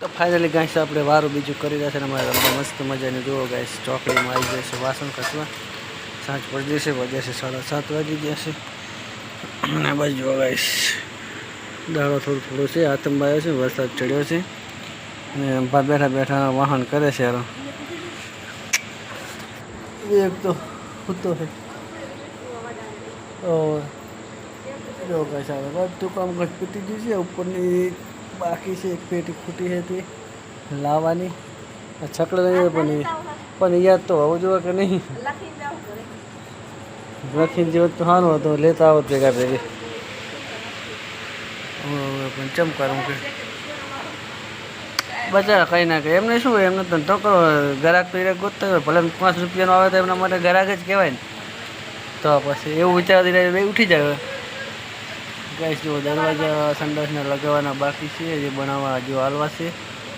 તો finally guys આપણે વારું બીજું કરી રહ્યા છે ને અમારે મસ્ત મજાની જુઓ ગાઈસ ચોકડીમાં આવી જશે વાસણ કચવા સાંજ પડી જશે વાગ્યા છે 7:30 વાગી ગયા છે અને બસ જુઓ ગાઈસ દાડો થોડો છે આતંબ આવ્યો છે વરસાદ ચડ્યો છે અને બેઠા બેઠા વાહન કરે છે યાર એક તો સૂતો છે જો ગાઈસ આવે બધું કામ પતી ગયું છે ઉપરની બાકી છે એક પેટી ખૂટી છે તે લાવવાની છકડે નહીં પણ યાદ તો હોવું જોઈએ કે નહીં લખીને જેવું તો સારું હતું લેતા આવો ભેગા ભેગી પણ ચમકારું કે બચારા કંઈ ના કહે એમને શું એમને ધંધો કરો ગ્રાહક તો એ ગોતતા હોય ભલે 5 રૂપિયાનો આવે તો એમના માટે ગ્રાહક જ કહેવાય ને તો પછી એવું વિચારતી રહે ઉઠી જાય ગાઈસ જો દરવાજા સંડાસના લગાવવાના બાકી છે જે બનાવવા હજુ હાલવા છે